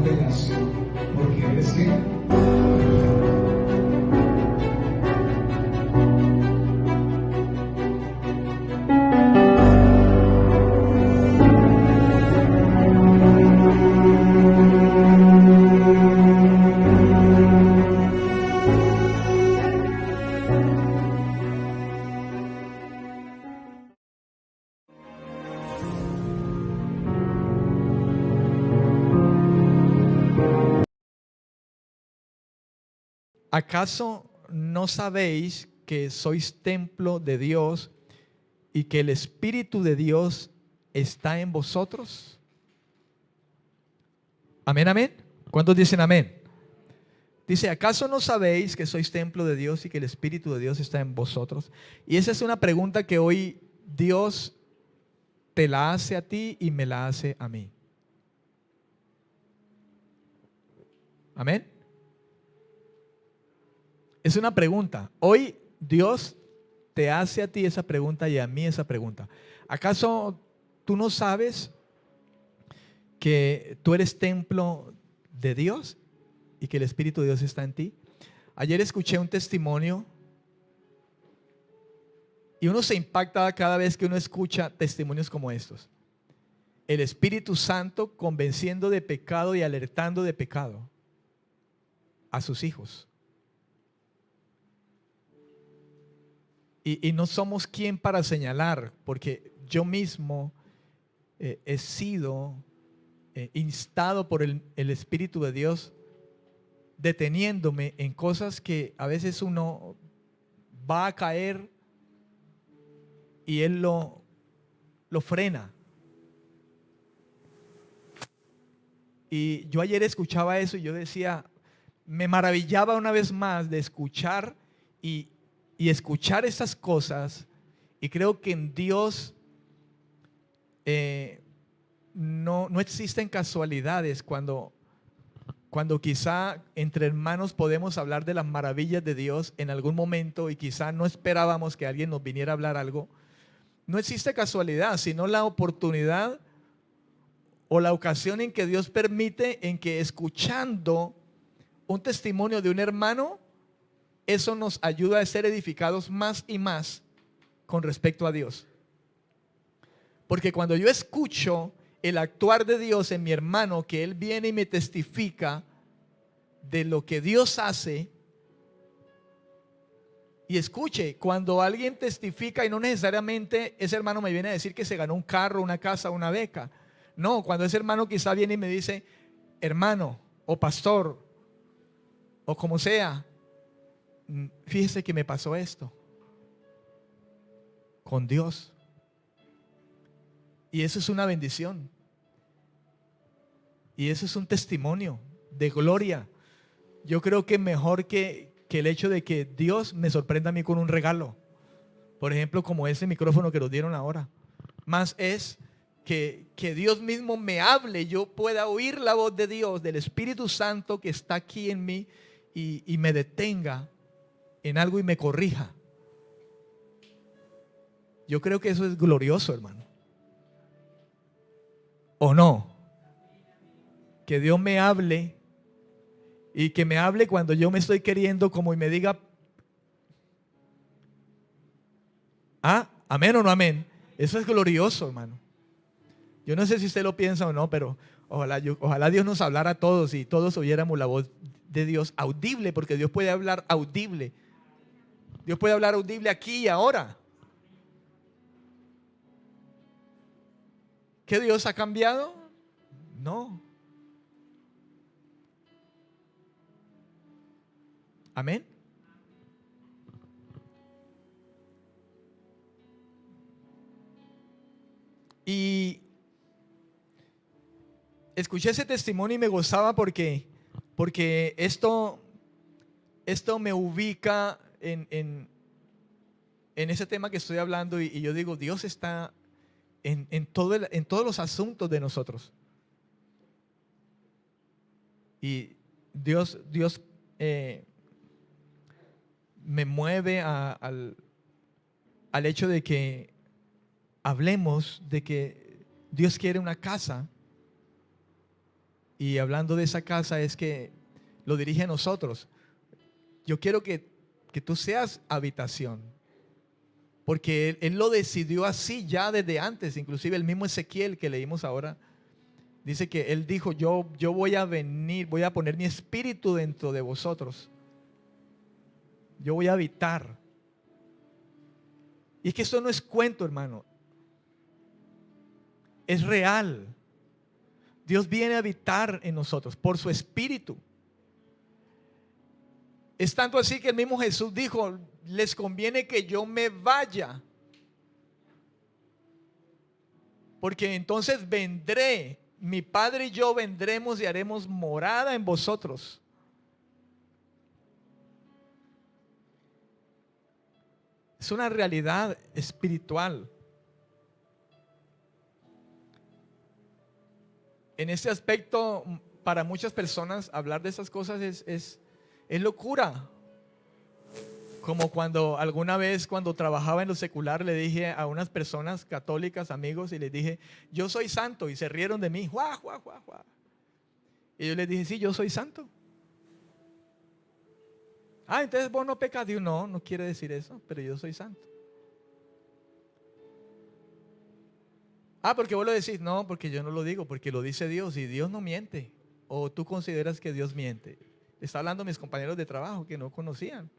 Él te nació, porque eres que ¿Acaso no sabéis que sois templo de Dios y que el Espíritu de Dios está en vosotros? Amén, amén. ¿Cuántos dicen amén? Dice, ¿acaso no sabéis que sois templo de Dios y que el Espíritu de Dios está en vosotros? Y esa es una pregunta que hoy Dios te la hace a ti y me la hace a mí. Amén. Es una pregunta. Hoy Dios te hace a ti esa pregunta y a mí esa pregunta. ¿Acaso tú no sabes que tú eres templo de Dios y que el Espíritu de Dios está en ti? Ayer escuché un testimonio y uno se impacta cada vez que uno escucha testimonios como estos. El Espíritu Santo convenciendo de pecado y alertando de pecado a sus hijos. Y no somos quien para señalar, porque yo mismo he sido instado por el Espíritu de Dios, deteniéndome en cosas que a veces uno va a caer y Él lo frena. Y yo ayer escuchaba eso y yo decía, me maravillaba una vez más de escuchar y escuchar esas cosas. Y creo que en Dios no existen casualidades cuando quizá entre hermanos podemos hablar de las maravillas de Dios en algún momento y quizá no esperábamos que alguien nos viniera a hablar algo. No existe casualidad, sino la oportunidad o la ocasión en que Dios permite en que escuchando un testimonio de un hermano, eso nos ayuda a ser edificados más y más con respecto a Dios. Porque cuando yo escucho el actuar de Dios en mi hermano, que él viene y me testifica de lo que Dios hace, y escuche, cuando alguien testifica y no necesariamente ese hermano me viene a decir que se ganó un carro, una casa, una beca. No, cuando ese hermano quizá viene y me dice, hermano o pastor o como sea, fíjese que me pasó esto con Dios. Y eso es una bendición. Y eso es un testimonio de gloria. Yo creo que mejor que el hecho de que Dios me sorprenda a mí con un regalo. Por ejemplo, como ese micrófono que nos dieron ahora. Más es que Dios mismo me hable, yo pueda oír la voz de Dios, del Espíritu Santo que está aquí en mí y me detenga en algo y me corrija. Yo creo que eso es glorioso, hermano. ¿O no? Que Dios me hable y que me hable cuando yo me estoy queriendo como y me diga, amén o no amén. Eso es glorioso, hermano. Yo no sé si usted lo piensa o no, pero ojalá Dios nos hablara a todos y todos oyéramos la voz de Dios audible, porque Dios puede hablar audible. Dios puede hablar audible aquí y ahora. ¿Qué Dios ha cambiado? No. Amén. Y escuché ese testimonio y me gozaba porque esto me ubica en ese tema que estoy hablando y yo digo, Dios está en todos los asuntos de nosotros. Y Dios me mueve al hecho de que hablemos de que Dios quiere una casa Y hablando de esa casa es que lo dirige a nosotros. Yo quiero que tú seas habitación. Porque él lo decidió así ya desde antes. Inclusive el mismo Ezequiel que leímos ahora. Dice que él dijo, yo voy a venir, voy a poner mi espíritu dentro de vosotros. Yo voy a habitar. Y es que esto no es cuento, hermano. Es real. Dios viene a habitar en nosotros por su espíritu. Es tanto así que el mismo Jesús dijo, les conviene que yo me vaya. Porque entonces vendré, mi Padre y yo vendremos y haremos morada en vosotros. Es una realidad espiritual. En este aspecto, para muchas personas, hablar de esas cosas es locura. Como cuando alguna vez, cuando trabajaba en lo secular, le dije a unas personas católicas, amigos, y les dije, yo soy santo, y se rieron de mí. ¡Guau, guau, guau, guau! Y yo les dije, sí, yo soy santo. Ah, entonces vos no pecas. Digo, no, no quiere decir eso, pero yo soy santo. Ah, porque vos lo decís. No, porque yo no lo digo, porque lo dice Dios y Dios no miente. O tú consideras que Dios miente. Está hablando a mis compañeros de trabajo que no conocían.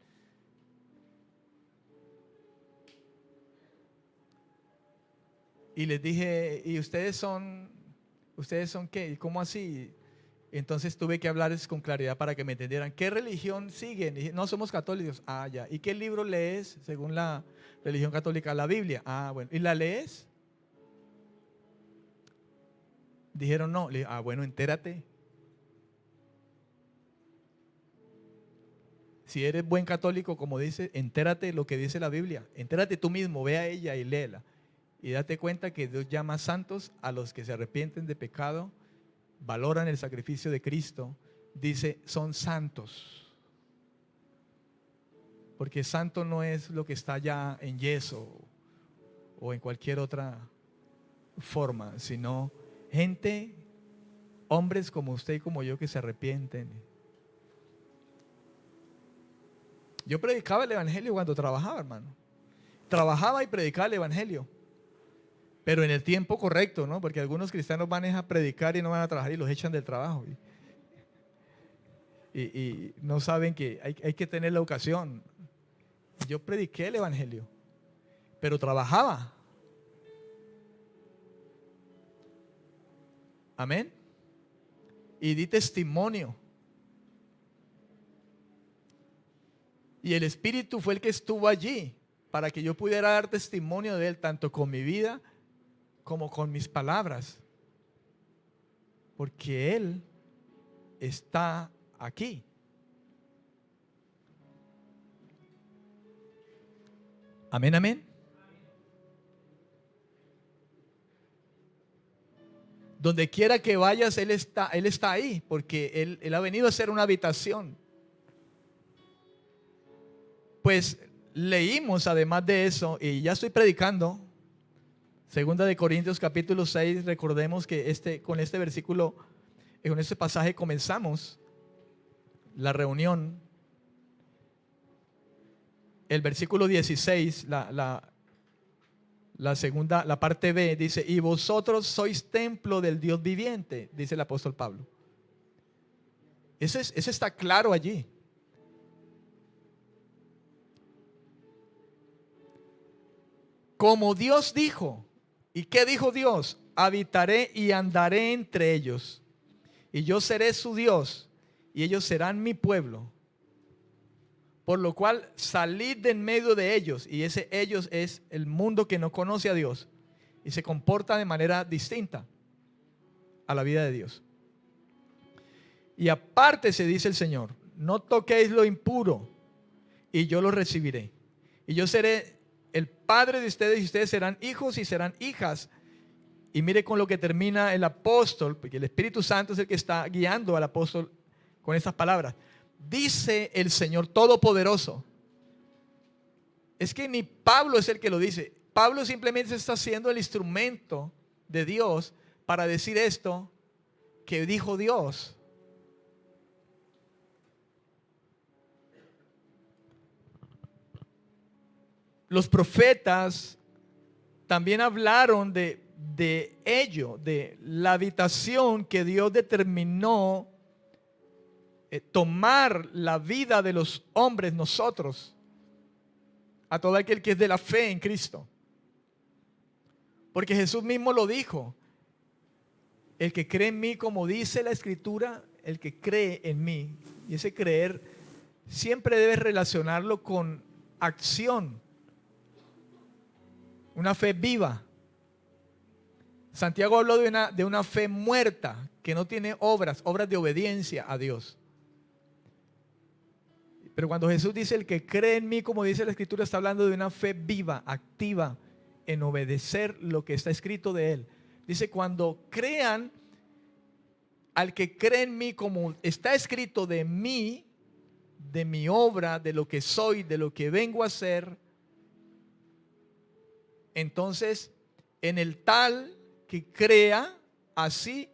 Y les dije, ¿y ustedes son qué? ¿Y cómo así? Entonces tuve que hablarles con claridad para que me entendieran. ¿Qué religión siguen? Y dije, no, somos católicos. Ah, ya. ¿Y qué libro lees según la religión católica? La Biblia. Ah, bueno. ¿Y la lees? Dijeron no. Le dije, ah, bueno, entérate. Si eres buen católico, como dice, entérate lo que dice la Biblia. Entérate tú mismo, ve a ella y léela. Y date cuenta que Dios llama santos a los que se arrepienten de pecado, valoran el sacrificio de Cristo. Dice, son santos. Porque santo no es lo que está ya en yeso o en cualquier otra forma, sino gente, hombres como usted y como yo que se arrepienten. Yo predicaba el evangelio cuando trabajaba, hermano. Trabajaba y predicaba el evangelio. Pero en el tiempo correcto, ¿no? Porque algunos cristianos van a predicar y no van a trabajar y los echan del trabajo. Y no saben que hay que tener la ocasión. Yo prediqué el evangelio, pero trabajaba. Amén. Y di testimonio. Y el Espíritu fue el que estuvo allí para que yo pudiera dar testimonio de Él, tanto con mi vida como con mis palabras. Porque Él está aquí. Amén, amén. Donde quiera que vayas, Él está ahí, porque Él ha venido a hacer una habitación. Pues leímos además de eso, y ya estoy predicando, 2 de Corintios capítulo 6, recordemos que con este versículo, con este pasaje comenzamos la reunión. El versículo 16, la segunda, la parte B, dice, y vosotros sois templo del Dios viviente, dice el apóstol Pablo. Ese está claro allí. Como Dios dijo. ¿Y qué dijo Dios? Habitaré y andaré entre ellos, y yo seré su Dios, y ellos serán mi pueblo. Por lo cual salid de en medio de ellos, y ese ellos es el mundo que no conoce a Dios y se comporta de manera distinta a la vida de Dios. Y aparte se dice el Señor, no toquéis lo impuro, y yo lo recibiré. Y yo seré el Padre de ustedes, y ustedes serán hijos y serán hijas. Y mire con lo que termina el apóstol, porque el Espíritu Santo es el que está guiando al apóstol con estas palabras. Dice el Señor Todopoderoso. Es que ni Pablo es el que lo dice. Pablo simplemente está siendo el instrumento de Dios para decir esto, que dijo Dios. Los profetas también hablaron de ello, de la habitación que Dios determinó tomar la vida de los hombres, nosotros, a todo aquel que es de la fe en Cristo. Porque Jesús mismo lo dijo: el que cree en mí, como dice la Escritura, el que cree en mí. Y ese creer siempre debe relacionarlo con acción, una fe viva. Santiago habló de una fe muerta, que no tiene obras de obediencia a Dios. Pero cuando Jesús dice el que cree en mí, como dice la Escritura, está hablando de una fe viva, activa, en obedecer lo que está escrito de Él. Dice: cuando crean al que cree en mí, como está escrito de mí, de mi obra, de lo que soy, de lo que vengo a hacer, entonces en el tal que crea, así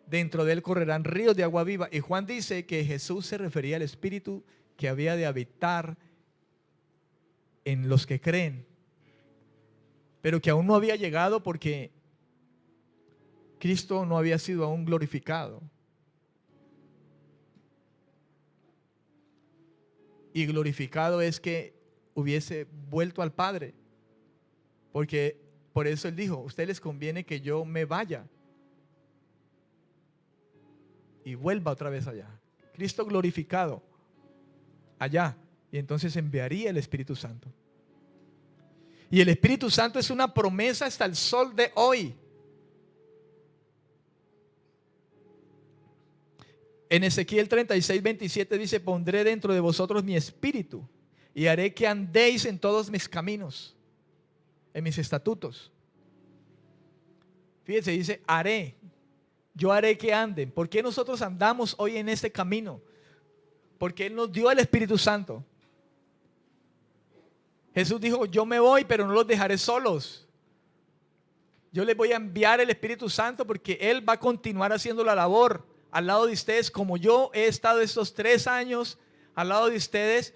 dentro de él correrán ríos de agua viva. Y Juan dice que Jesús se refería al Espíritu que había de habitar en los que creen, pero que aún no había llegado porque Cristo no había sido aún glorificado. Y glorificado es que hubiese vuelto al Padre, porque por eso Él dijo: a ustedes les conviene que yo me vaya y vuelva otra vez allá. Cristo glorificado allá, y entonces enviaría el Espíritu Santo. Y el Espíritu Santo es una promesa hasta el sol de hoy. En Ezequiel 36:27 dice: pondré dentro de vosotros mi espíritu y haré que andéis en todos mis caminos, en mis estatutos. Fíjense, dice haré. Yo haré que anden. ¿Por qué nosotros andamos hoy en este camino? Porque Él nos dio el Espíritu Santo. Jesús dijo: yo me voy, pero no los dejaré solos. Yo les voy a enviar el Espíritu Santo porque Él va a continuar haciendo la labor al lado de ustedes, como yo he estado estos 3 años al lado de ustedes,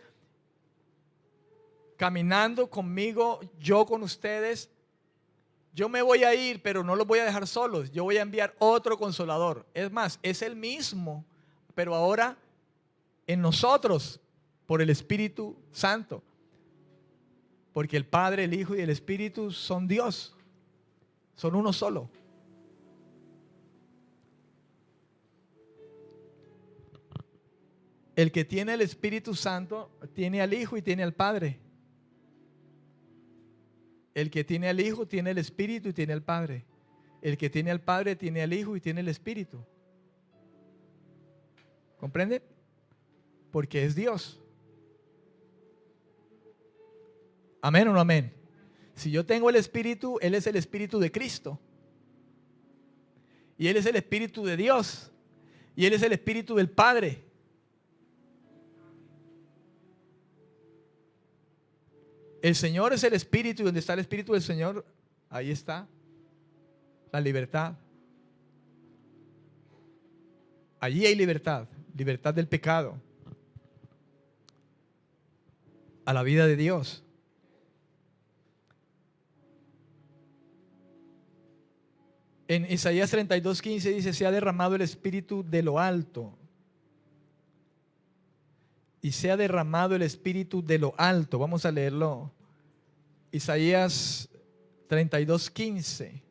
caminando conmigo, yo con ustedes. Yo me voy a ir, pero no los voy a dejar solos. Yo voy a enviar otro consolador. Es más, es el mismo, pero ahora en nosotros, por el Espíritu Santo. Porque el Padre, el Hijo y el Espíritu son Dios. Son uno solo. El que tiene el Espíritu Santo tiene al Hijo y tiene al Padre. El que tiene al Hijo tiene el Espíritu y tiene al Padre. El que tiene al Padre tiene al Hijo y tiene el Espíritu. ¿Comprende? Porque es Dios. ¿Amén o no amén? Si yo tengo el Espíritu, Él es el Espíritu de Cristo. Y Él es el Espíritu de Dios. Y Él es el Espíritu del Padre. El Señor es el Espíritu, y donde está el Espíritu del Señor, ahí está la libertad. Allí hay libertad, libertad del pecado, a la vida de Dios. En Isaías 32:15 dice: se ha derramado el Espíritu de lo alto. Y se ha derramado el Espíritu de lo alto. Vamos a leerlo. Isaías 32:15.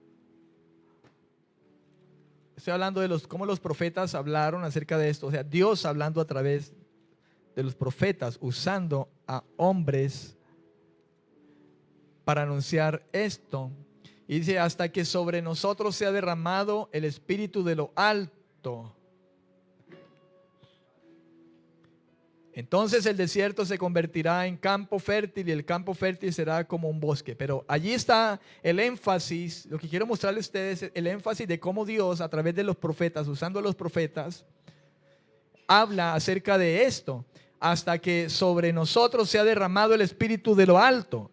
Estoy hablando de cómo los profetas hablaron acerca de esto. O sea, Dios hablando a través de los profetas, usando a hombres para anunciar esto. Y dice: hasta que sobre nosotros se ha derramado el Espíritu de lo alto. Entonces el desierto se convertirá en campo fértil y el campo fértil será como un bosque. Pero allí está el énfasis. Lo que quiero mostrarles a ustedes es el énfasis de cómo Dios, a través de los profetas, usando a los profetas, habla acerca de esto. Hasta que sobre nosotros se ha derramado el Espíritu de lo alto.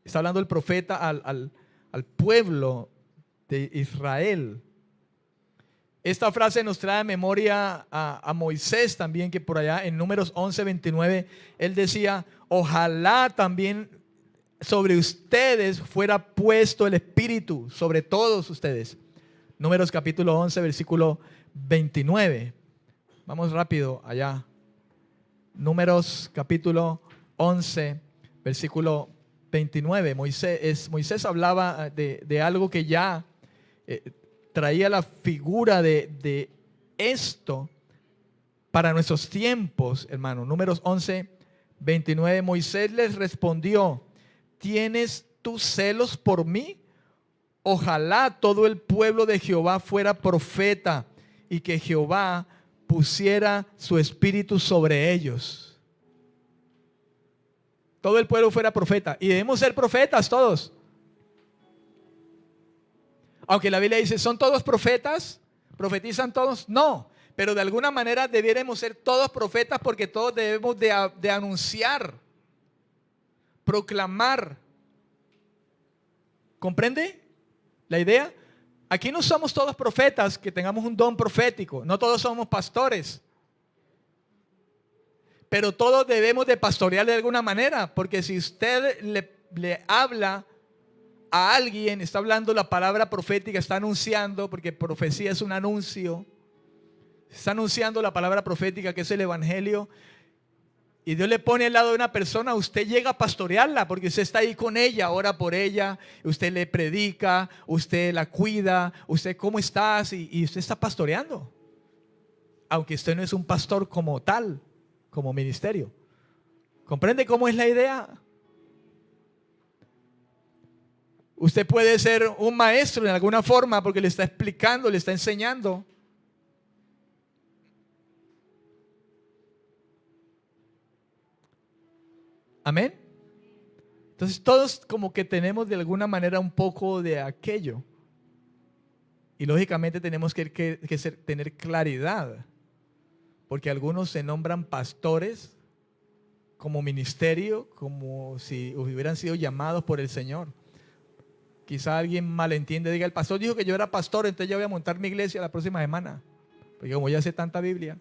Está hablando el profeta al pueblo de Israel. Esta frase nos trae a memoria a Moisés también, que por allá en Números 11:29, él decía: ojalá también sobre ustedes fuera puesto el Espíritu, sobre todos ustedes. Números capítulo 11, versículo 29. Vamos rápido allá. Números capítulo 11, versículo 29. Moisés hablaba de algo que ya traía la figura de esto para nuestros tiempos, hermano. Números 11, 29. Moisés les respondió: ¿tienes tú celos por mí? Ojalá todo el pueblo de Jehová fuera profeta y que Jehová pusiera su espíritu sobre ellos. Todo el pueblo fuera profeta. Y debemos ser profetas todos. Aunque la Biblia dice, ¿son todos profetas? ¿Profetizan todos? No. Pero de alguna manera debiéramos ser todos profetas, porque todos debemos de anunciar, proclamar. ¿Comprende la idea? Aquí no somos todos profetas que tengamos un don profético. No todos somos pastores. Pero todos debemos de pastorear de alguna manera. Porque si usted le habla a alguien, está hablando la palabra profética, está anunciando, porque profecía es un anuncio. Está anunciando la palabra profética, que es el evangelio. Y Dios le pone al lado de una persona, usted llega a pastorearla, porque usted está ahí con ella, ora por ella, usted le predica, usted la cuida, usted cómo estás, y usted está pastoreando. Aunque usted no es un pastor como tal, como ministerio. ¿Comprende cómo es la idea? Usted puede ser un maestro en alguna forma, porque le está explicando, le está enseñando. Amén. Entonces todos como que tenemos de alguna manera un poco de aquello. Y lógicamente tenemos que tener claridad. Porque algunos se nombran pastores como ministerio, como si hubieran sido llamados por el Señor. Quizá alguien malentiende, diga, el pastor dijo que yo era pastor, entonces yo voy a montar mi iglesia la próxima semana. Porque como ya sé tanta Biblia.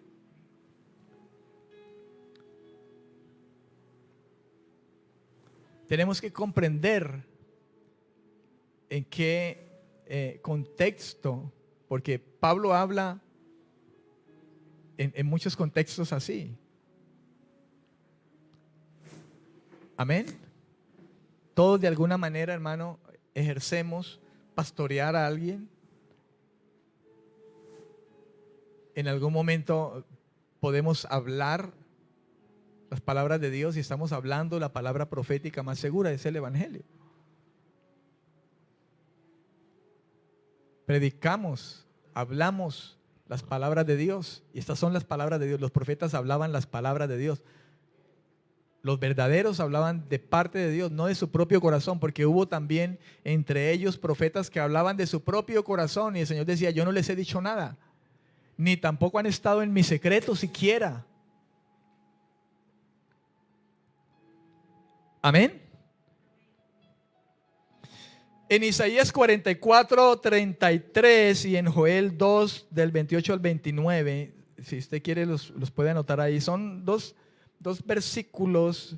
Tenemos que comprender en qué contexto, porque Pablo habla en muchos contextos así. Amén. Todos de alguna manera, hermano, ejercemos pastorear a alguien. En algún momento podemos hablar las palabras de Dios y estamos hablando la palabra profética más segura, es el evangelio. Predicamos, hablamos las palabras de Dios, y estas son las palabras de Dios. Los profetas hablaban las palabras de Dios. Los verdaderos hablaban de parte de Dios, no de su propio corazón, porque hubo también entre ellos profetas que hablaban de su propio corazón, y el Señor decía, yo no les he dicho nada, ni tampoco han estado en mi secreto siquiera. Amén. En Isaías 44:33 y en Joel 2 del 28 al 29, si usted quiere los puede anotar ahí, son dos versículos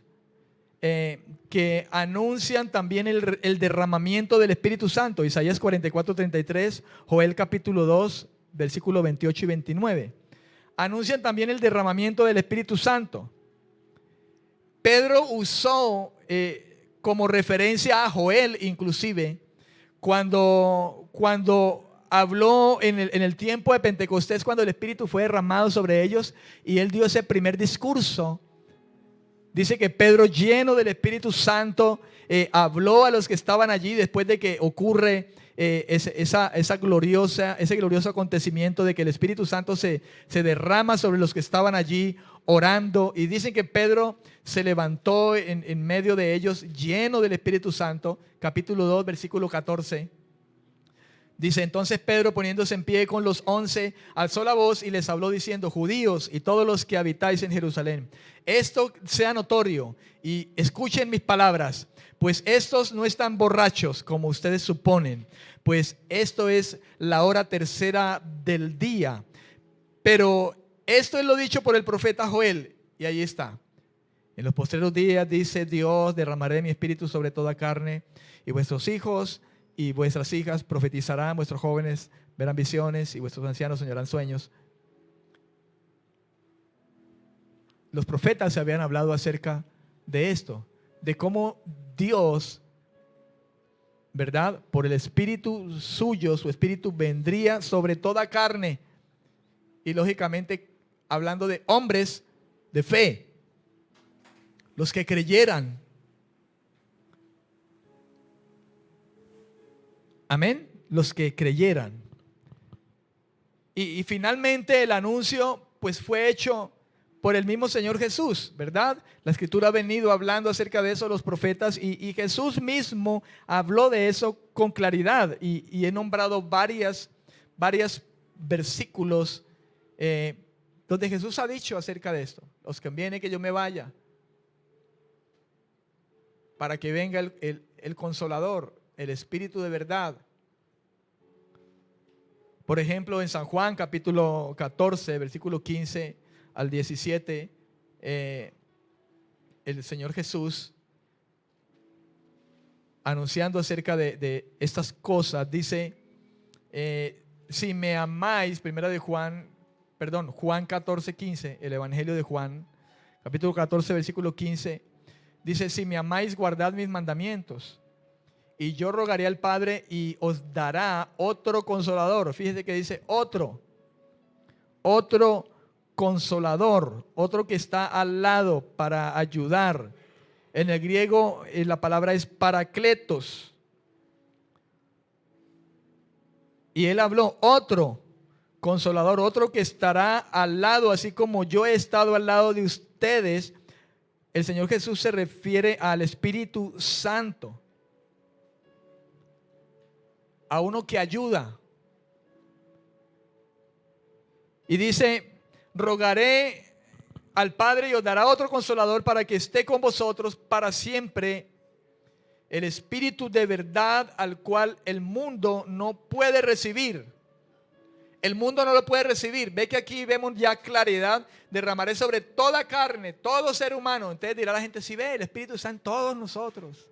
que anuncian también el derramamiento del Espíritu Santo. Isaías 44:33, Joel capítulo 2, versículo 28 y 29. Anuncian también el derramamiento del Espíritu Santo. Pedro usó como referencia a Joel, inclusive, cuando habló en el tiempo de Pentecostés, cuando el Espíritu fue derramado sobre ellos y él dio ese primer discurso. Dice que Pedro, lleno del Espíritu Santo, habló a los que estaban allí después de que ocurre ese glorioso acontecimiento de que el Espíritu Santo se derrama sobre los que estaban allí orando. Y dicen que Pedro se levantó en medio de ellos lleno del Espíritu Santo. Capítulo 2, versículo 14. Dice, entonces Pedro, poniéndose en pie con los 11, alzó la voz y les habló diciendo: judíos y todos los que habitáis en Jerusalén, esto sea notorio y escuchen mis palabras, pues estos no están borrachos como ustedes suponen, pues esto es la hora tercera del día. Pero esto es lo dicho por el profeta Joel, y ahí está. En los postreros días, dice Dios, derramaré mi espíritu sobre toda carne, y vuestros hijos y vuestras hijas profetizarán, vuestros jóvenes verán visiones y vuestros ancianos soñarán sueños. Los profetas se habían hablado acerca de esto, de cómo Dios, ¿verdad? Por el espíritu suyo, su espíritu vendría sobre toda carne. Y lógicamente hablando de hombres de fe, los que creyeran. Amén, los que creyeran. Y finalmente el anuncio pues fue hecho por el mismo Señor Jesús, ¿verdad? La Escritura ha venido hablando acerca de eso los profetas y Jesús mismo habló de eso con claridad y he nombrado varios versículos donde Jesús ha dicho acerca de esto: os conviene que yo me vaya para que venga el Consolador, el Espíritu de verdad. Por ejemplo, en San Juan capítulo 14, versículo 15 al 17, el Señor Jesús, anunciando acerca de estas cosas, dice, si me amáis, Juan 14, 15, el Evangelio de Juan, capítulo 14, versículo 15, dice, si me amáis, guardad mis mandamientos. Y yo rogaré al Padre y os dará otro consolador. Fíjese que dice otro consolador, otro que está al lado para ayudar. En el griego la palabra es parakletos. Y él habló otro consolador, otro que estará al lado, así como yo he estado al lado de ustedes. El Señor Jesús se refiere al Espíritu Santo, a uno que ayuda. Y dice, rogaré al Padre y os dará otro consolador para que esté con vosotros para siempre, el Espíritu de verdad, al cual el mundo no puede recibir. El mundo no lo puede recibir. Ve que aquí vemos ya claridad: derramaré sobre toda carne, todo ser humano. Entonces dirá la gente, si ve, el Espíritu está en todos nosotros.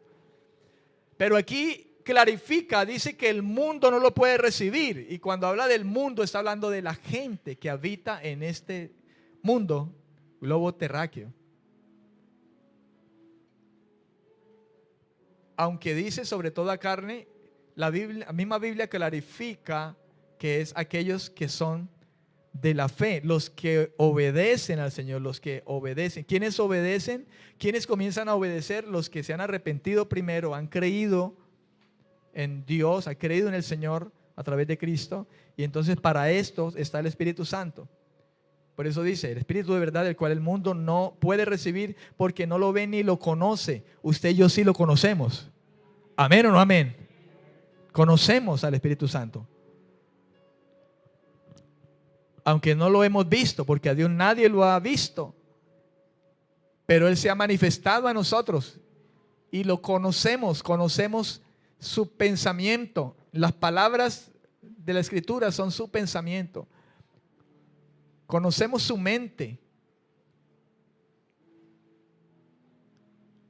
Pero aquí clarifica, dice que el mundo no lo puede recibir. Y cuando habla del mundo, está hablando de la gente que habita en este mundo, globo terráqueo. Aunque dice sobre toda carne, la misma Biblia clarifica que es aquellos que son de la fe, los que obedecen al Señor, los que obedecen. ¿Quiénes obedecen? ¿Quiénes comienzan a obedecer? Los que se han arrepentido primero, han creído en Dios, han creído en el Señor a través de Cristo, y entonces para esto está el Espíritu Santo. Por eso dice, el Espíritu de verdad, el cual el mundo no puede recibir porque no lo ve ni lo conoce. Usted y yo sí lo conocemos. ¿Amén o no amén? Conocemos al Espíritu Santo, aunque no lo hemos visto, porque a Dios nadie lo ha visto, pero Él se ha manifestado a nosotros y lo conocemos su pensamiento. Las palabras de la Escritura son su pensamiento. Conocemos su mente,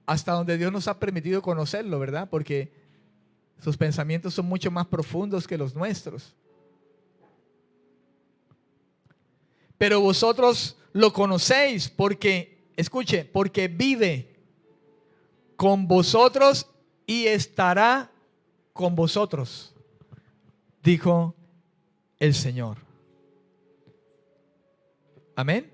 hasta donde Dios nos ha permitido conocerlo, ¿verdad? Porque sus pensamientos son mucho más profundos que los nuestros. Pero vosotros lo conocéis porque, escuche, porque vive con vosotros y estará con vosotros, dijo el Señor. Amén.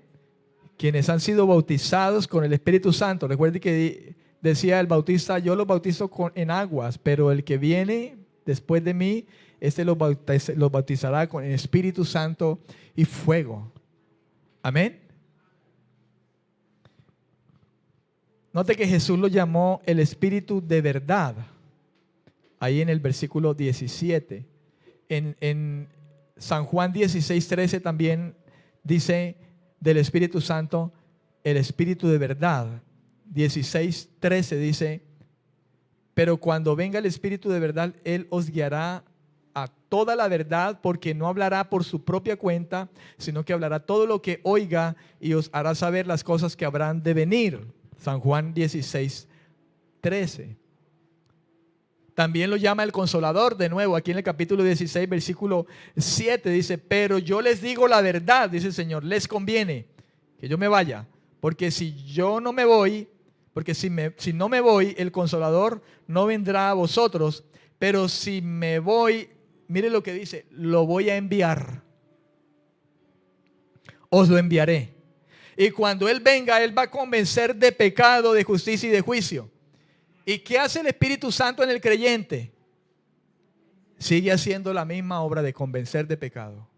Quienes han sido bautizados con el Espíritu Santo. Recuerde que decía el bautista, yo los bautizo en aguas, pero el que viene después de mí, los bautizará con el Espíritu Santo y fuego. Amén. Note que Jesús lo llamó el Espíritu de verdad, ahí en el versículo 17. En San Juan 16:13 también dice del Espíritu Santo, el Espíritu de verdad. 16:13 dice, pero cuando venga el Espíritu de verdad, Él os guiará a toda la verdad, porque no hablará por su propia cuenta, sino que hablará todo lo que oiga y os hará saber las cosas que habrán de venir. San Juan 16:13. También lo llama el Consolador, de nuevo, aquí en el capítulo 16, versículo 7, dice, pero yo les digo la verdad, dice el Señor, les conviene que yo me vaya, porque si yo no me voy, porque si no me voy, el Consolador no vendrá a vosotros, pero si me voy, mire lo que dice, lo voy a enviar, os lo enviaré. Y cuando Él venga, Él va a convencer de pecado, de justicia y de juicio. ¿Y qué hace el Espíritu Santo en el creyente? Sigue haciendo la misma obra de convencer de pecado.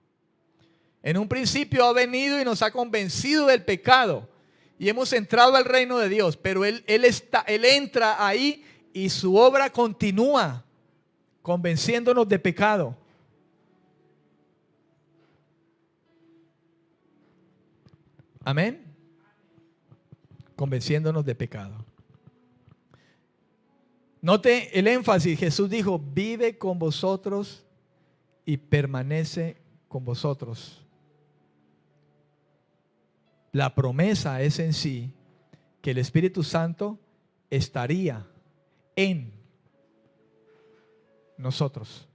En un principio ha venido y nos ha convencido del pecado y hemos entrado al reino de Dios, pero Él entra ahí y su obra continúa convenciéndonos de pecado. Amén. Convenciéndonos de pecado. Note el énfasis. Jesús dijo, vive con vosotros y permanece con vosotros. La promesa es en sí que el Espíritu Santo estaría en nosotros.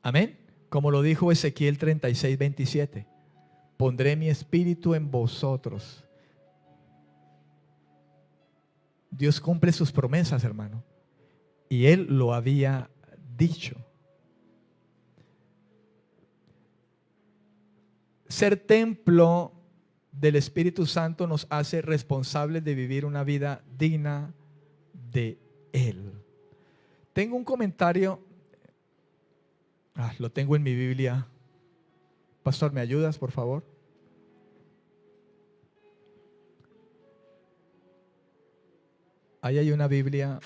Amén. Como lo dijo Ezequiel 36:27. Pondré mi espíritu en vosotros. Dios cumple sus promesas, hermano. Y Él lo había dicho. Ser templo del Espíritu Santo nos hace responsables de vivir una vida digna de Él. Tengo un comentario. Lo tengo en mi Biblia. Pastor, ¿me ayudas, por favor? Ahí hay una Biblia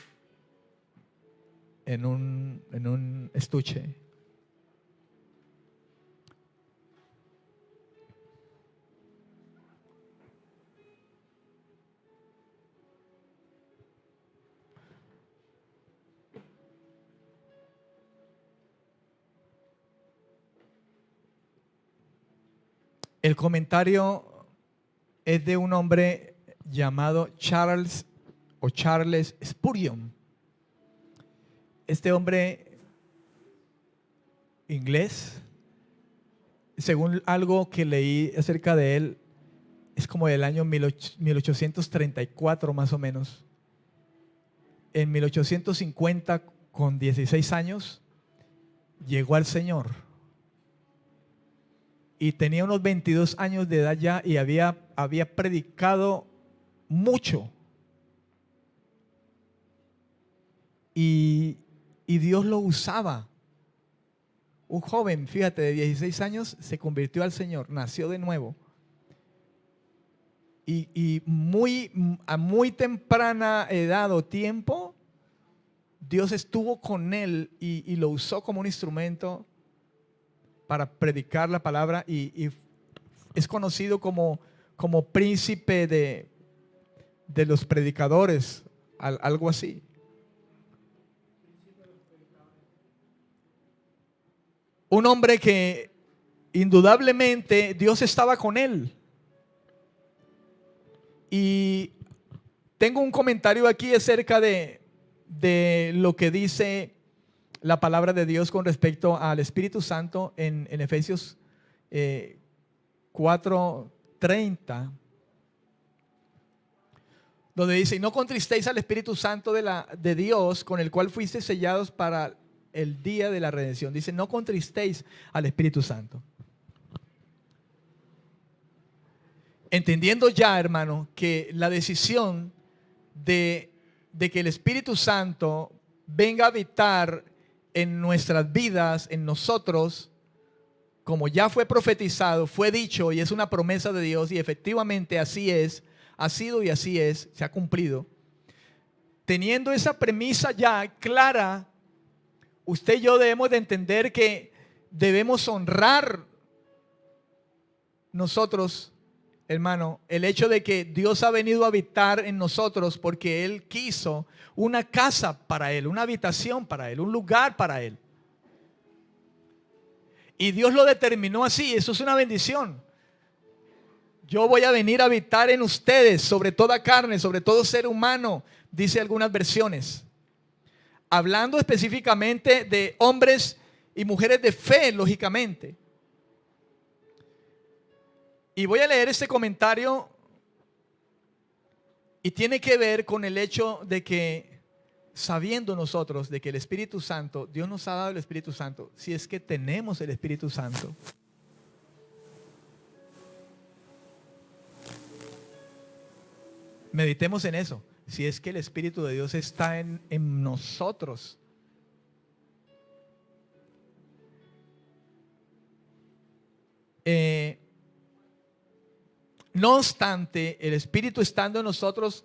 en un estuche. El comentario es de un hombre llamado Charles Spurgeon. Este hombre inglés, según algo que leí acerca de él, es como del año 1834 más o menos. En 1850, con 16 años, llegó al Señor. Y tenía unos 22 años de edad ya y había predicado mucho. Y Dios lo usaba. Un joven, fíjate, de 16 años se convirtió al Señor, nació de nuevo. Y a muy temprana edad o tiempo, Dios estuvo con él y lo usó como un instrumento para predicar la palabra y es conocido como príncipe de los predicadores, algo así. Un hombre que indudablemente Dios estaba con él. Y tengo un comentario aquí acerca de lo que dice la palabra de Dios con respecto al Espíritu Santo en Efesios 4:30, donde dice, y no contristéis al Espíritu Santo de Dios, con el cual fuisteis sellados para el día de la redención. Dice, no contristéis al Espíritu Santo. Entendiendo ya, hermano, que la decisión de que el Espíritu Santo venga a habitar en nuestras vidas, en nosotros, como ya fue profetizado, fue dicho y es una promesa de Dios, y efectivamente así es, ha sido y así es, se ha cumplido. Teniendo esa premisa ya clara, usted y yo debemos de entender que debemos honrar nosotros, hermano, el hecho de que Dios ha venido a habitar en nosotros porque Él quiso una casa para Él, una habitación para Él, un lugar para Él. Y Dios lo determinó así, eso es una bendición. Yo voy a venir a habitar en ustedes, sobre toda carne, sobre todo ser humano, dice algunas versiones. Hablando específicamente de hombres y mujeres de fe, lógicamente. Y voy a leer este comentario y tiene que ver con el hecho de que, sabiendo nosotros de que el Espíritu Santo, Dios nos ha dado el Espíritu Santo, si es que tenemos el Espíritu Santo, meditemos en eso. Si es que el Espíritu de Dios está en nosotros. No obstante, el Espíritu estando en nosotros,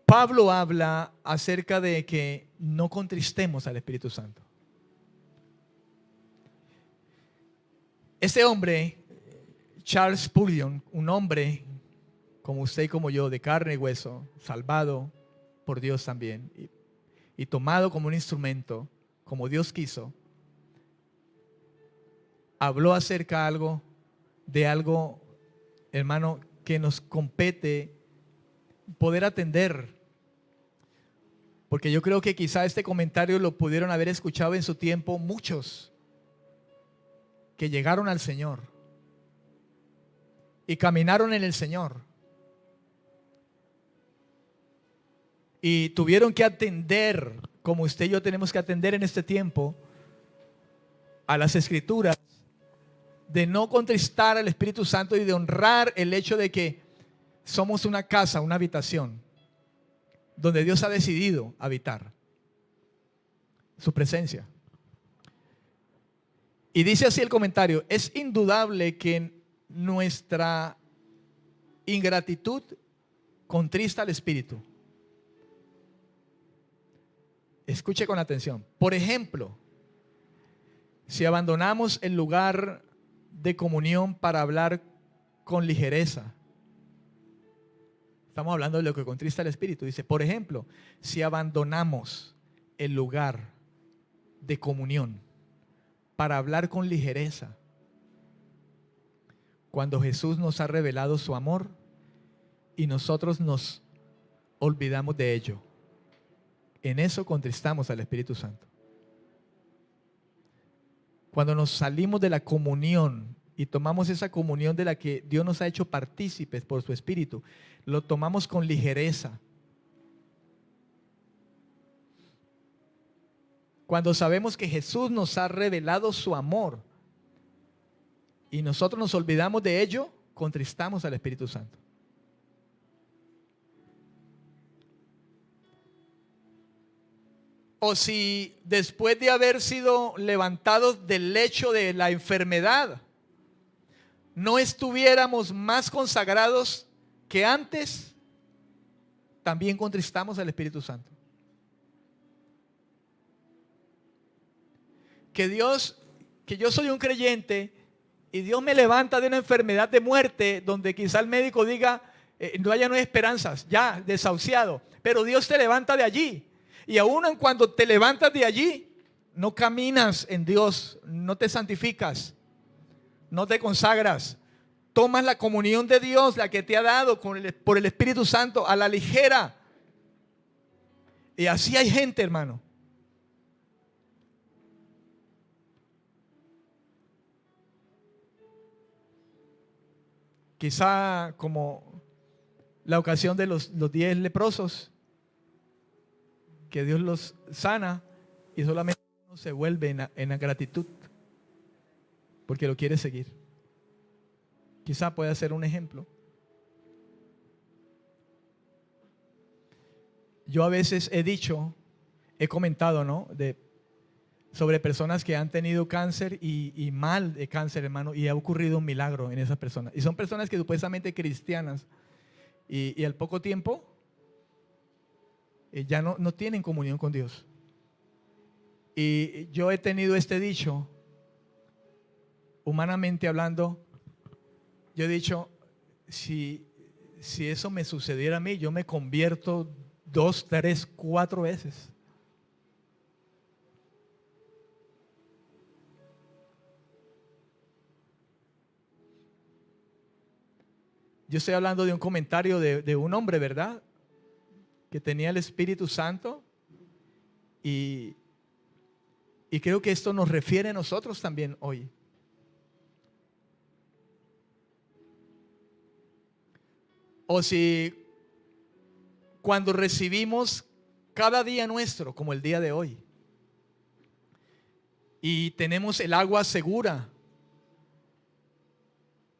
Pablo habla acerca de que no contristemos al Espíritu Santo. Este hombre, Charles Spurgeon, un hombre como usted y como yo, de carne y hueso, salvado por Dios también, y tomado como un instrumento, como Dios quiso, habló acerca de algo, hermano, que nos compete poder atender. Porque yo creo que quizá este comentario lo pudieron haber escuchado en su tiempo muchos que llegaron al Señor y caminaron en el Señor. Y tuvieron que atender, como usted y yo tenemos que atender en este tiempo, a las Escrituras, de no contristar al Espíritu Santo y de honrar el hecho de que somos una casa, una habitación, donde Dios ha decidido habitar su presencia. Y dice así el comentario: es indudable que nuestra ingratitud contrista al Espíritu. Escuche con atención. Por ejemplo, si abandonamos el lugar de comunión para hablar con ligereza, estamos hablando de lo que contrista al Espíritu. Dice, por ejemplo, si abandonamos el lugar de comunión para hablar con ligereza, cuando Jesús nos ha revelado su amor y nosotros nos olvidamos de ello, en eso contristamos al Espíritu Santo. Cuando nos salimos de la comunión y tomamos esa comunión de la que Dios nos ha hecho partícipes por su Espíritu, lo tomamos con ligereza. Cuando sabemos que Jesús nos ha revelado su amor y nosotros nos olvidamos de ello, contristamos al Espíritu Santo. O si después de haber sido levantados del lecho de la enfermedad, no estuviéramos más consagrados que antes, también contristamos al Espíritu Santo. Que yo soy un creyente y Dios me levanta de una enfermedad de muerte donde quizá el médico diga, no hay esperanzas, ya desahuciado, pero Dios te levanta de allí. Y aún cuando te levantas de allí, no caminas en Dios, no te santificas, no te consagras. Tomas la comunión de Dios, la que te ha dado por el Espíritu Santo, a la ligera. Y así hay gente, hermano. Quizá como la ocasión de los 10 leprosos, que Dios los sana y solamente uno se vuelve en la gratitud porque lo quiere seguir. Quizá pueda ser un ejemplo. Yo a veces he comentado, ¿no? Sobre personas que han tenido cáncer y mal de cáncer, hermano, y ha ocurrido un milagro en esas personas. Y son personas que supuestamente cristianas y al poco tiempo ya no tienen comunión con Dios. Y yo he tenido este dicho, humanamente hablando, yo he dicho, si eso me sucediera a mí, yo me convierto 2, 3, 4 veces. Yo estoy hablando de un comentario de un hombre, ¿verdad? Que tenía el Espíritu Santo y creo que esto nos refiere a nosotros también hoy. O si cuando recibimos cada día nuestro, como el día de hoy, y tenemos el agua segura,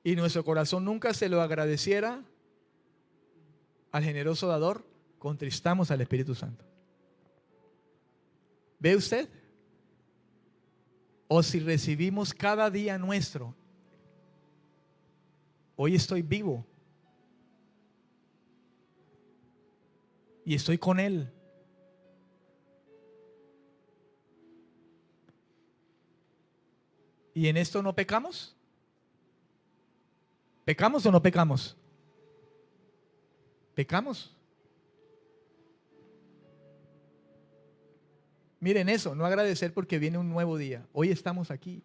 y nuestro corazón nunca se lo agradeciera al generoso dador, contristamos al Espíritu Santo. ¿Ve usted? O si recibimos cada día nuestro, hoy estoy vivo y estoy con Él. ¿Y en esto no pecamos? ¿Pecamos o no pecamos? Pecamos. Miren eso, no agradecer porque viene un nuevo día. Hoy estamos aquí.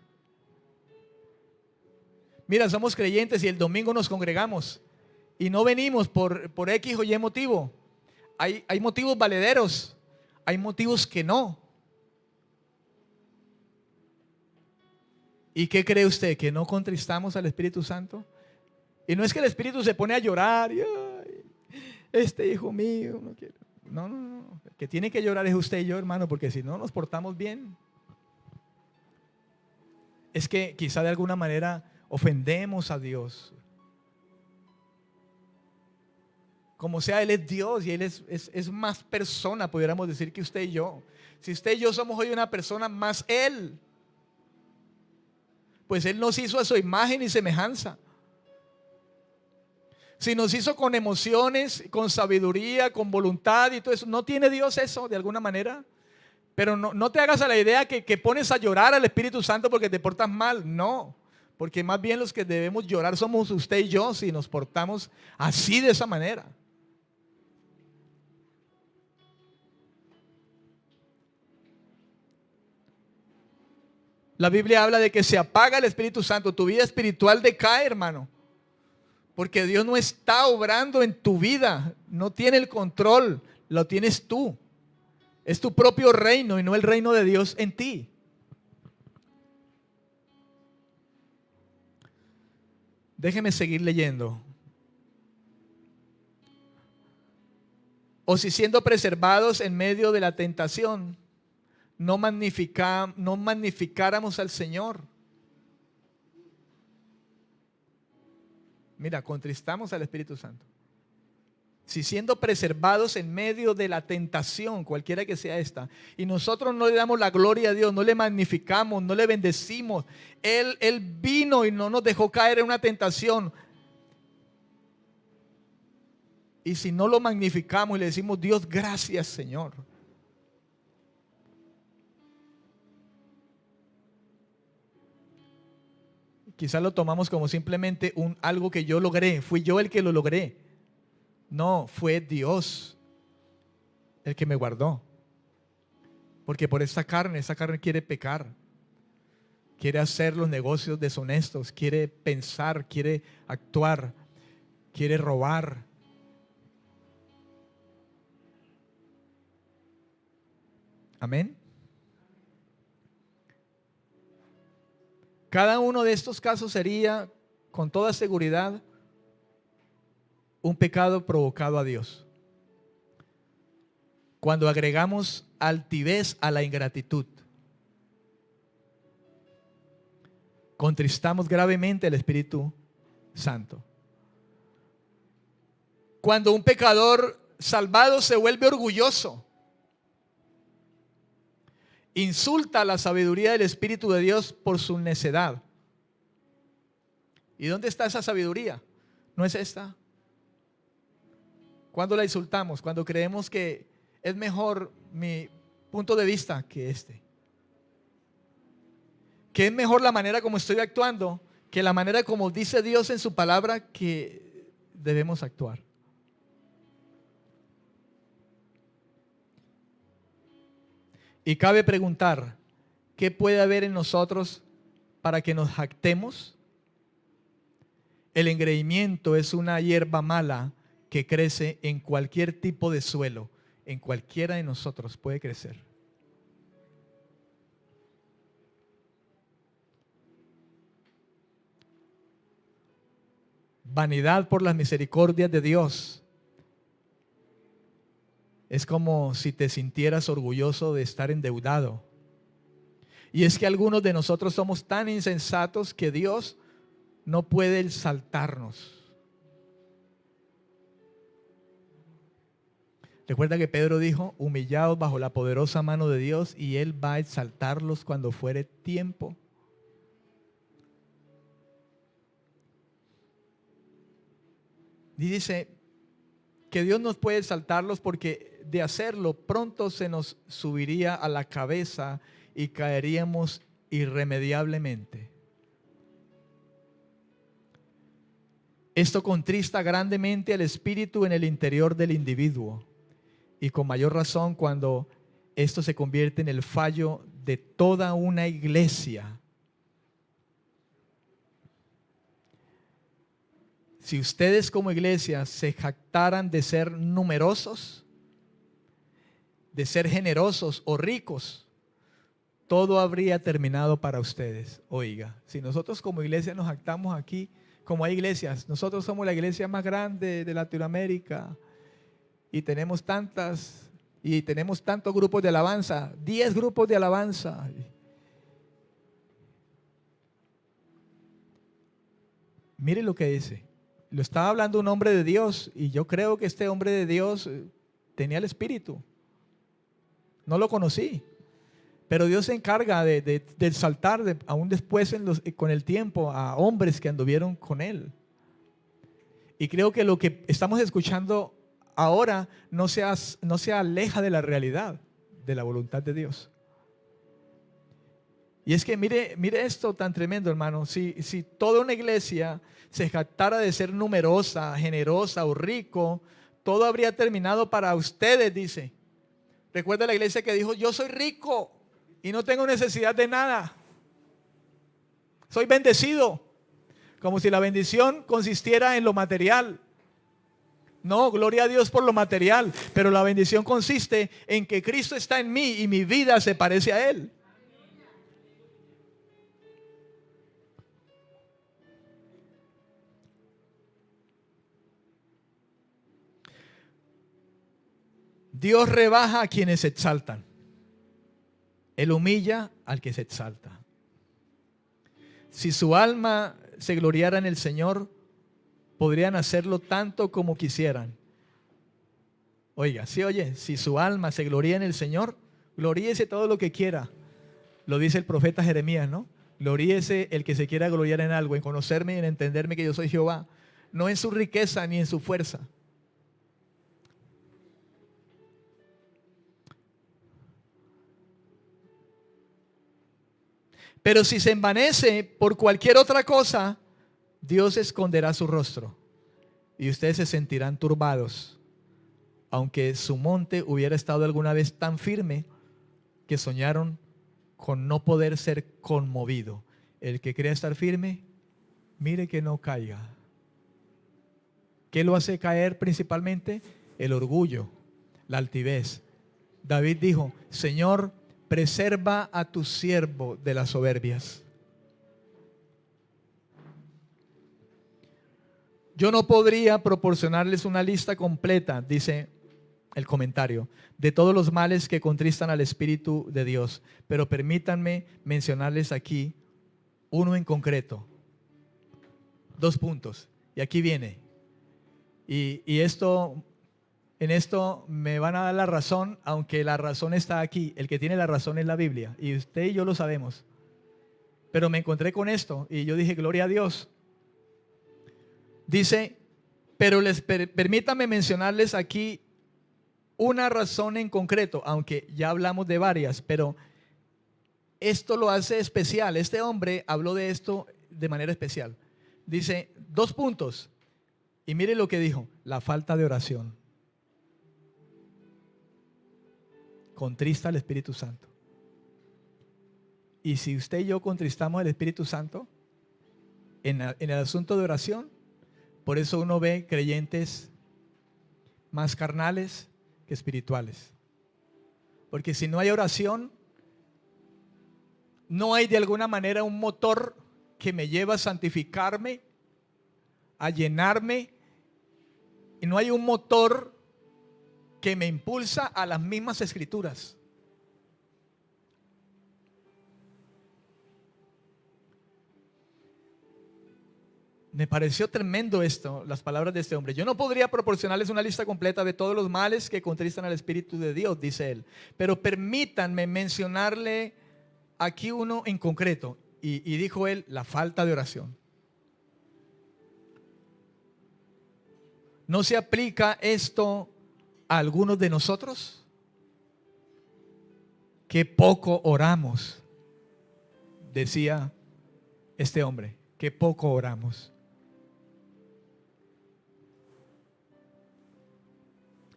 Mira, somos creyentes y el domingo nos congregamos y no venimos por X o Y motivo. Hay motivos valederos, hay motivos que no. ¿Y qué cree usted? ¿Que no contristamos al Espíritu Santo? Y no es que el Espíritu se pone a llorar y ay, este hijo mío no quiere. No. El que tiene que llorar es usted y yo, hermano, porque si no nos portamos bien, es que quizá de alguna manera ofendemos a Dios. Como sea, Él es Dios y Él es más persona, pudiéramos decir, que usted y yo. Si usted y yo somos hoy una persona más Él, pues Él nos hizo a su imagen y semejanza. Si nos hizo con emociones, con sabiduría, con voluntad y todo eso, ¿no tiene Dios eso de alguna manera? Pero no te hagas a la idea que pones a llorar al Espíritu Santo porque te portas mal. No, porque más bien los que debemos llorar somos usted y yo si nos portamos así, de esa manera. La Biblia habla de que se apaga el Espíritu Santo, tu vida espiritual decae, hermano. Porque Dios no está obrando en tu vida, no tiene el control, lo tienes tú. Es tu propio reino y no el reino de Dios en ti. Déjeme seguir leyendo. O si siendo preservados en medio de la tentación, no magnificáramos al Señor. Mira, contristamos al Espíritu Santo. Si siendo preservados en medio de la tentación, cualquiera que sea esta, y nosotros no le damos la gloria a Dios, no le magnificamos, no le bendecimos, Él vino y no nos dejó caer en una tentación. Y si no lo magnificamos y le decimos, Dios, gracias, Señor. Quizás lo tomamos como simplemente algo que yo logré, fui yo el que lo logré. No, fue Dios el que me guardó. Porque por esa carne quiere pecar, quiere hacer los negocios deshonestos, quiere pensar, quiere actuar, quiere robar. Amén. Cada uno de estos casos sería, con toda seguridad, un pecado provocado a Dios. Cuando agregamos altivez a la ingratitud, contristamos gravemente al Espíritu Santo. Cuando un pecador salvado se vuelve orgulloso, insulta la sabiduría del Espíritu de Dios por su necedad. ¿Y dónde está esa sabiduría? ¿No es esta? ¿Cuándo la insultamos? Cuando creemos que es mejor mi punto de vista que este. que es mejor la manera como estoy actuando que la manera como dice Dios en su palabra que debemos actuar. Y cabe preguntar, ¿qué puede haber en nosotros para que nos jactemos? El engreimiento es una hierba mala que crece en cualquier tipo de suelo, en cualquiera de nosotros puede crecer. Vanidad por las misericordias de Dios. Es como si te sintieras orgulloso de estar endeudado. Y es que algunos de nosotros somos tan insensatos que Dios no puede exaltarnos. Recuerda que Pedro dijo, humillaos bajo la poderosa mano de Dios y Él va a exaltarlos cuando fuere tiempo. Y dice que Dios nos puede exaltarlos porque de hacerlo pronto se nos subiría a la cabeza y caeríamos irremediablemente. Esto contrista grandemente al espíritu en el interior del individuo y con mayor razón cuando esto se convierte en el fallo de toda una iglesia. Si ustedes como iglesia se jactaran de ser numerosos, de ser generosos o ricos, todo habría terminado para ustedes. Oiga, si nosotros como iglesia nos jactamos aquí, como hay iglesias, nosotros somos la iglesia más grande de Latinoamérica y tenemos tantos grupos de alabanza, 10 grupos de alabanza. Mire lo que dice. Lo estaba hablando un hombre de Dios y yo creo que este hombre de Dios tenía el Espíritu. No lo conocí, pero Dios se encarga de exaltar aún después con el tiempo a hombres que anduvieron con Él. Y creo que lo que estamos escuchando ahora no se aleja de la realidad, de la voluntad de Dios. Y es que mire esto tan tremendo, hermano. Si toda una iglesia se jactara de ser numerosa, generosa o rico, todo habría terminado para ustedes, dice. Recuerda la iglesia que dijo, yo soy rico y no tengo necesidad de nada. Soy bendecido. Como si la bendición consistiera en lo material. No, gloria a Dios por lo material, pero la bendición consiste en que Cristo está en mí y mi vida se parece a Él. Dios rebaja a quienes se exaltan. Él humilla al que se exalta. Si su alma se gloriara en el Señor, podrían hacerlo tanto como quisieran. Oiga, sí, oye, si su alma se gloria en el Señor, gloríese todo lo que quiera. Lo dice el profeta Jeremías, ¿no? Gloríese el que se quiera gloriar en algo, en conocerme y en entenderme que yo soy Jehová. No en su riqueza ni en su fuerza. Pero si se envanece por cualquier otra cosa, Dios esconderá su rostro y ustedes se sentirán turbados, aunque su monte hubiera estado alguna vez tan firme que soñaron con no poder ser conmovido. El que crea estar firme, mire que no caiga. ¿Qué lo hace caer principalmente? El orgullo, la altivez. David dijo, Señor, preserva a tu siervo de las soberbias. Yo no podría proporcionarles una lista completa, dice el comentario, de todos los males que contristan al Espíritu de Dios, pero permítanme mencionarles aquí uno en concreto. 2 puntos. Y aquí viene. Y en esto me van a dar la razón, aunque la razón está aquí. El que tiene la razón es la Biblia. Y usted y yo lo sabemos. Pero me encontré con esto y yo dije, gloria a Dios. Dice, pero permítanme mencionarles aquí una razón en concreto, aunque ya hablamos de varias, pero esto lo hace especial. Este hombre habló de esto de manera especial. Dice, 2 puntos. Y mire lo que dijo, la falta de oración. Contrista al Espíritu Santo. Y si usted y yo contristamos al Espíritu Santo en el asunto de oración, por eso uno ve creyentes más carnales que espirituales. Porque si no hay oración, no hay de alguna manera un motor que me lleva a santificarme, a llenarme, y no hay un motor que me impulsa a las mismas escrituras. Me pareció tremendo esto, las palabras de este hombre. Yo no podría proporcionarles una lista completa de todos los males que contristan al Espíritu de Dios, dice él. Pero permítanme mencionarle aquí uno en concreto. Y dijo él, la falta de oración. ¿No se aplica esto a algunos de nosotros? Qué poco oramos, decía este hombre, qué poco oramos.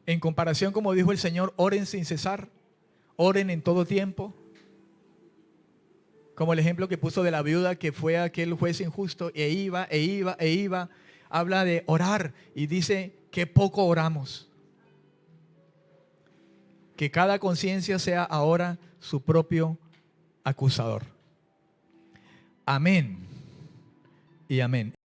En comparación, como dijo el Señor, oren sin cesar, oren en todo tiempo. Como el ejemplo que puso de la viuda que fue a aquel juez injusto e iba. Habla de orar y dice que poco oramos. Que cada conciencia sea ahora su propio acusador. Amén y amén.